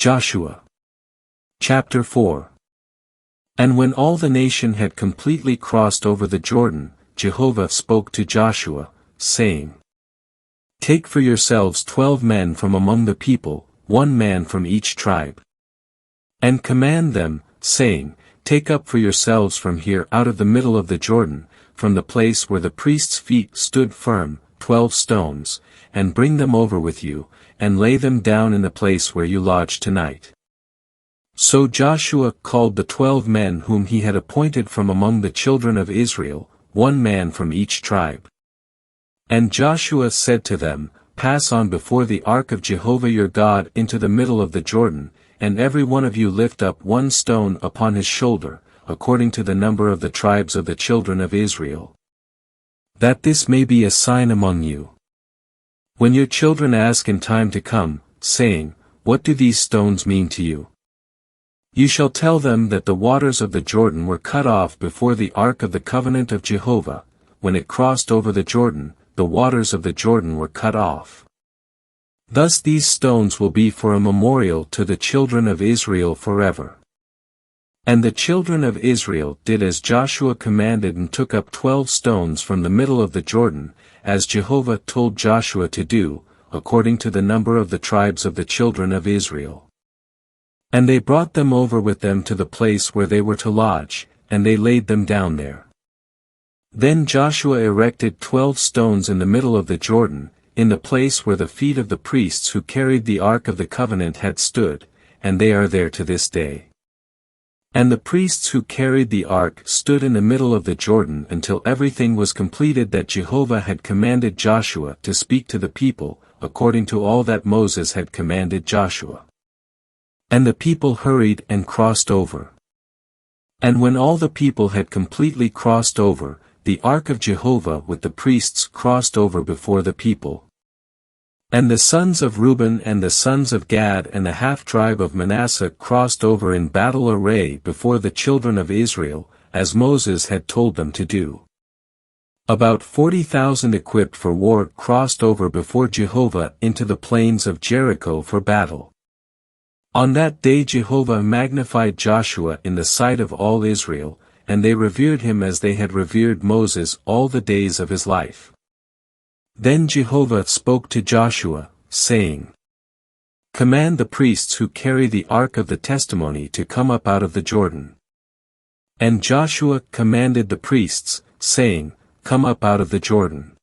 Joshua. Chapter 4. And when all the nation had completely crossed over the Jordan, Jehovah spoke to Joshua, saying, Take for yourselves 12 men from among the people, 1 man from each tribe. And command them, saying, Take up for yourselves from here out of the middle of the Jordan, from the place where the priest's feet stood firm, 12 stones, and bring them over with you, and lay them down in the place where you lodge tonight. So Joshua called the 12 men whom he had appointed from among the children of Israel, 1 man from each tribe. And Joshua said to them, Pass on before the Ark of Jehovah your God into the middle of the Jordan, and every one of you lift up 1 stone upon his shoulder, according to the number of the tribes of the children of Israel. That this may be a sign among you. When your children ask in time to come, saying, What do these stones mean to you? You shall tell them that the waters of the Jordan were cut off before the Ark of the Covenant of Jehovah. When it crossed over the Jordan, the waters of the Jordan were cut off. Thus these stones will be for a memorial to the children of Israel forever. And the children of Israel did as Joshua commanded and took up 12 stones from the middle of the Jordan, as Jehovah told Joshua to do, according to the number of the tribes of the children of Israel. And they brought them over with them to the place where they were to lodge, and they laid them down there. Then Joshua erected 12 stones in the middle of the Jordan, in the place where the feet of the priests who carried the Ark of the Covenant had stood, and they are there to this day. And the priests who carried the ark stood in the middle of the Jordan until everything was completed that Jehovah had commanded Joshua to speak to the people, according to all that Moses had commanded Joshua. And the people hurried and crossed over. And when all the people had completely crossed over, the Ark of Jehovah with the priests crossed over before the people. And the sons of Reuben and the sons of Gad and the half-tribe of Manasseh crossed over in battle array before the children of Israel, as Moses had told them to do. About 40,000 equipped for war crossed over before Jehovah into the plains of Jericho for battle. On that day Jehovah magnified Joshua in the sight of all Israel, and they revered him as they had revered Moses all the days of his life. Then Jehovah spoke to Joshua, saying, Command the priests who carry the ark of the testimony to come up out of the Jordan. And Joshua commanded the priests, saying, Come up out of the Jordan.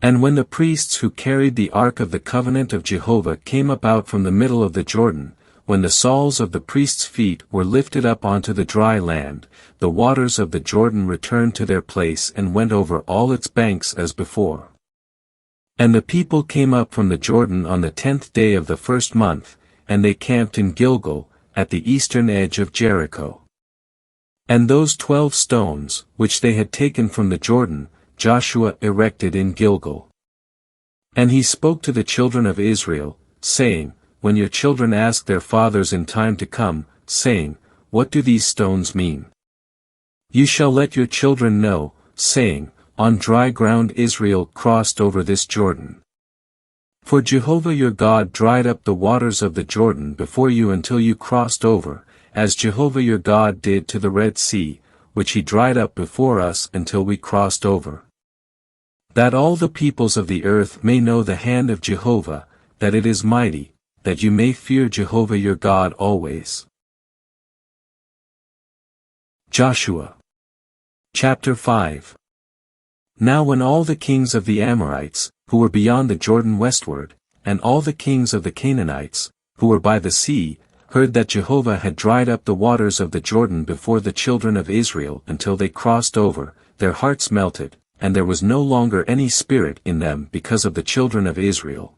And when the priests who carried the ark of the covenant of Jehovah came up out from the middle of the Jordan, when the soles of the priests' feet were lifted up onto the dry land, the waters of the Jordan returned to their place and went over all its banks as before. And the people came up from the Jordan on the 10th day of the first month, and they camped in Gilgal, at the eastern edge of Jericho. And those 12 stones, which they had taken from the Jordan, Joshua erected in Gilgal. And he spoke to the children of Israel, saying, When your children ask their fathers in time to come, saying, What do these stones mean? You shall let your children know, saying, On dry ground Israel crossed over this Jordan. For Jehovah your God dried up the waters of the Jordan before you until you crossed over, as Jehovah your God did to the Red Sea, which he dried up before us until we crossed over. That all the peoples of the earth may know the hand of Jehovah, that it is mighty, that you may fear Jehovah your God always. Joshua. Chapter 5. Now when all the kings of the Amorites, who were beyond the Jordan westward, and all the kings of the Canaanites, who were by the sea, heard that Jehovah had dried up the waters of the Jordan before the children of Israel until they crossed over, their hearts melted, and there was no longer any spirit in them because of the children of Israel.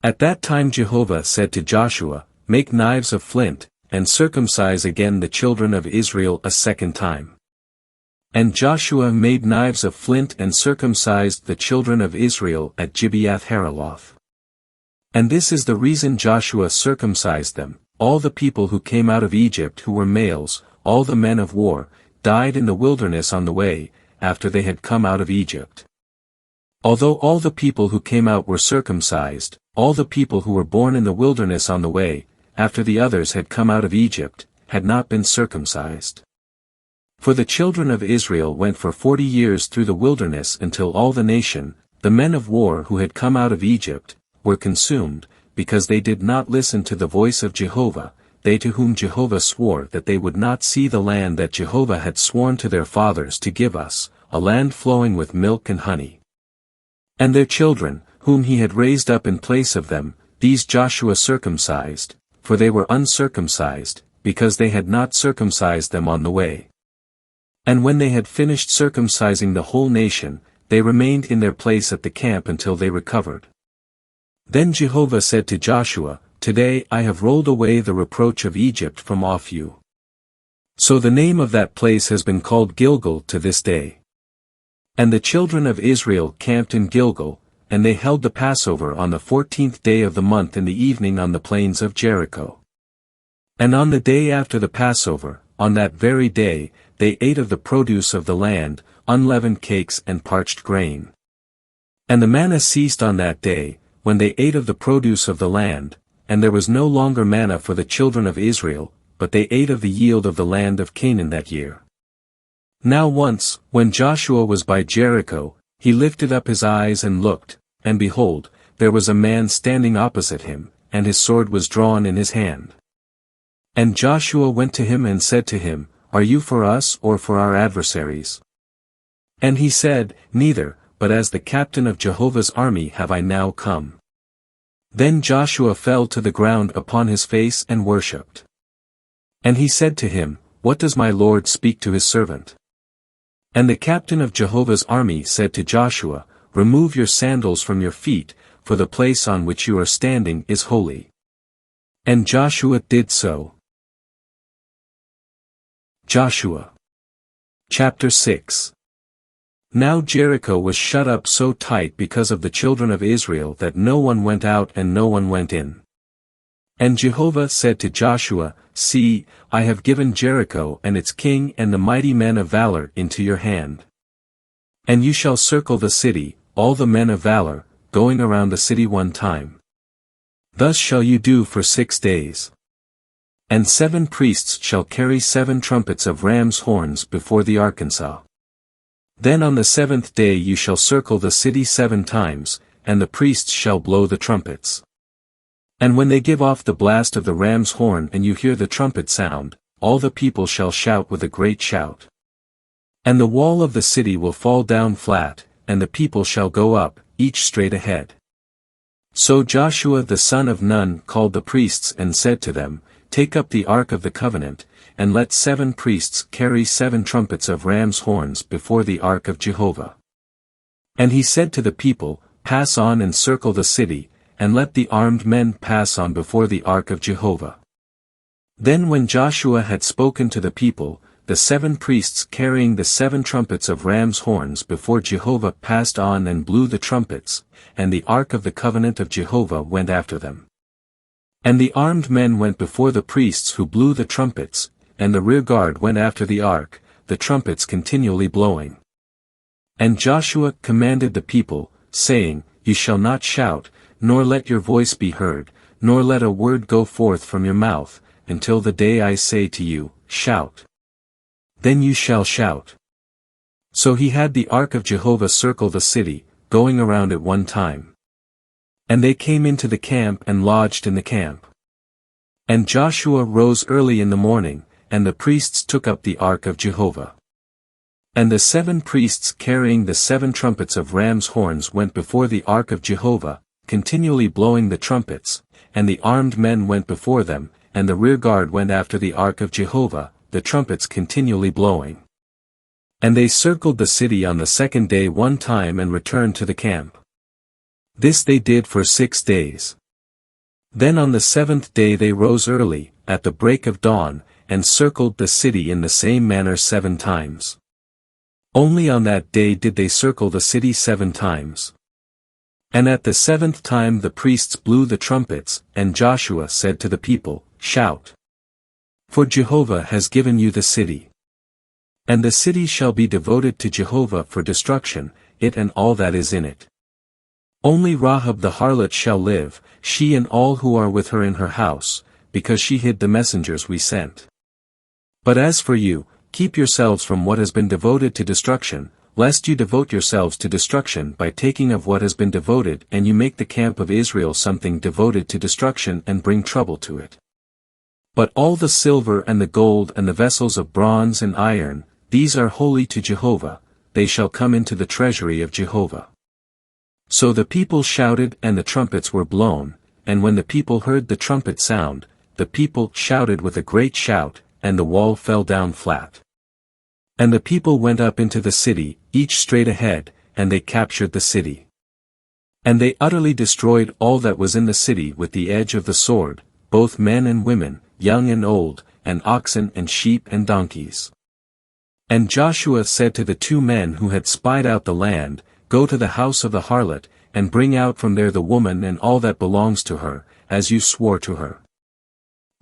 At that time Jehovah said to Joshua, Make knives of flint, and circumcise again the children of Israel a second time. And Joshua made knives of flint and circumcised the children of Israel at Gibeath-Haraloth. And this is the reason Joshua circumcised them: all the people who came out of Egypt who were males, all the men of war, died in the wilderness on the way, after they had come out of Egypt. Although all the people who came out were circumcised, all the people who were born in the wilderness on the way, after the others had come out of Egypt, had not been circumcised. For the children of Israel went for 40 years through the wilderness until all the nation, the men of war who had come out of Egypt, were consumed, because they did not listen to the voice of Jehovah, they to whom Jehovah swore that they would not see the land that Jehovah had sworn to their fathers to give us, a land flowing with milk and honey. And their children, whom he had raised up in place of them, these Joshua circumcised, for they were uncircumcised, because they had not circumcised them on the way. And when they had finished circumcising the whole nation, they remained in their place at the camp until they recovered. Then Jehovah said to Joshua, "Today I have rolled away the reproach of Egypt from off you." So the name of that place has been called Gilgal to this day. And the children of Israel camped in Gilgal, and they held the Passover on the 14th day of the month in the evening on the plains of Jericho. And on the day after the Passover, on that very day, they ate of the produce of the land, unleavened cakes and parched grain. And the manna ceased on that day, when they ate of the produce of the land, and there was no longer manna for the children of Israel, but they ate of the yield of the land of Canaan that year. Now once, when Joshua was by Jericho, he lifted up his eyes and looked, and behold, there was a man standing opposite him, and his sword was drawn in his hand. And Joshua went to him and said to him, "Are you for us or for our adversaries?" And he said, "Neither, but as the captain of Jehovah's army have I now come." Then Joshua fell to the ground upon his face and worshipped. And he said to him, "What does my Lord speak to his servant?" And the captain of Jehovah's army said to Joshua, "Remove your sandals from your feet, for the place on which you are standing is holy." And Joshua did so. Joshua. Chapter 6. Now Jericho was shut up so tight because of the children of Israel that no one went out and no one went in. And Jehovah said to Joshua, "See, I have given Jericho and its king and the mighty men of valor into your hand. And you shall circle the city, all the men of valor, going around the city one time. Thus shall you do for 6 days. And 7 priests shall carry 7 trumpets of ram's horns before the Arkansas. Then on the 7th day you shall circle the city 7 times, and the priests shall blow the trumpets. And when they give off the blast of the ram's horn and you hear the trumpet sound, all the people shall shout with a great shout. And the wall of the city will fall down flat, and the people shall go up, each straight ahead." So Joshua the son of Nun called the priests and said to them, "Take up the Ark of the Covenant, and let 7 priests carry 7 trumpets of ram's horns before the Ark of Jehovah." And he said to the people, "Pass on and circle the city, and let the armed men pass on before the Ark of Jehovah." Then when Joshua had spoken to the people, the 7 priests carrying the 7 trumpets of ram's horns before Jehovah passed on and blew the trumpets, and the Ark of the Covenant of Jehovah went after them. And the armed men went before the priests who blew the trumpets, and the rear guard went after the ark, the trumpets continually blowing. And Joshua commanded the people, saying, "You shall not shout, nor let your voice be heard, nor let a word go forth from your mouth, until the day I say to you, shout. Then you shall shout." So he had the Ark of Jehovah circle the city, going around at one time. And they came into the camp and lodged in the camp. And Joshua rose early in the morning, and the priests took up the Ark of Jehovah. And the 7 priests carrying the 7 trumpets of ram's horns went before the Ark of Jehovah, continually blowing the trumpets, and the armed men went before them, and the rear guard went after the Ark of Jehovah, the trumpets continually blowing. And they circled the city on the 2nd day one time and returned to the camp. This they did for 6 days. Then on the 7th day they rose early, at the break of dawn, and circled the city in the same manner 7 times. Only on that day did they circle the city 7 times. And at the 7th time the priests blew the trumpets, and Joshua said to the people, "Shout! For Jehovah has given you the city. And the city shall be devoted to Jehovah for destruction, it and all that is in it. Only Rahab the harlot shall live, she and all who are with her in her house, because she hid the messengers we sent. But as for you, keep yourselves from what has been devoted to destruction, lest you devote yourselves to destruction by taking of what has been devoted and you make the camp of Israel something devoted to destruction and bring trouble to it. But all the silver and the gold and the vessels of bronze and iron, these are holy to Jehovah, they shall come into the treasury of Jehovah. So the people shouted and the trumpets were blown, and when the people heard the trumpet sound, the people shouted with a great shout, and the wall fell down flat. And the people went up into the city, each straight ahead, and they captured the city. And they utterly destroyed all that was in the city with the edge of the sword, both men and women, young and old, and oxen and sheep and donkeys. And Joshua said to the 2 men who had spied out the land, Go to the house of the harlot, and bring out from there the woman and all that belongs to her, as you swore to her.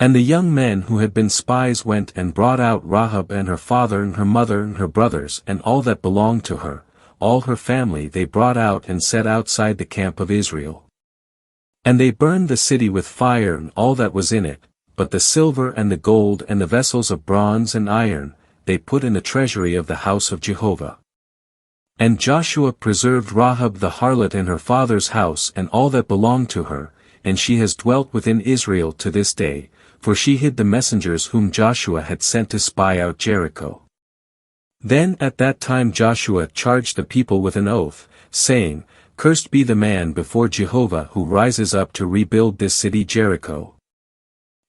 And the young men who had been spies went and brought out Rahab and her father and her mother and her brothers and all that belonged to her, all her family they brought out and set outside the camp of Israel. And they burned the city with fire and all that was in it, but the silver and the gold and the vessels of bronze and iron, they put in the treasury of the house of Jehovah. And Joshua preserved Rahab the harlot in her father's house and all that belonged to her, and she has dwelt within Israel to this day, for she hid the messengers whom Joshua had sent to spy out Jericho. Then at that time Joshua charged the people with an oath, saying, Cursed be the man before Jehovah who rises up to rebuild this city Jericho.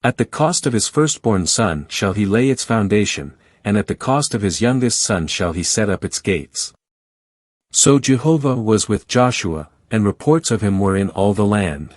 At the cost of his firstborn son shall he lay its foundation, and at the cost of his youngest son shall he set up its gates. So Jehovah was with Joshua, and reports of him were in all the land.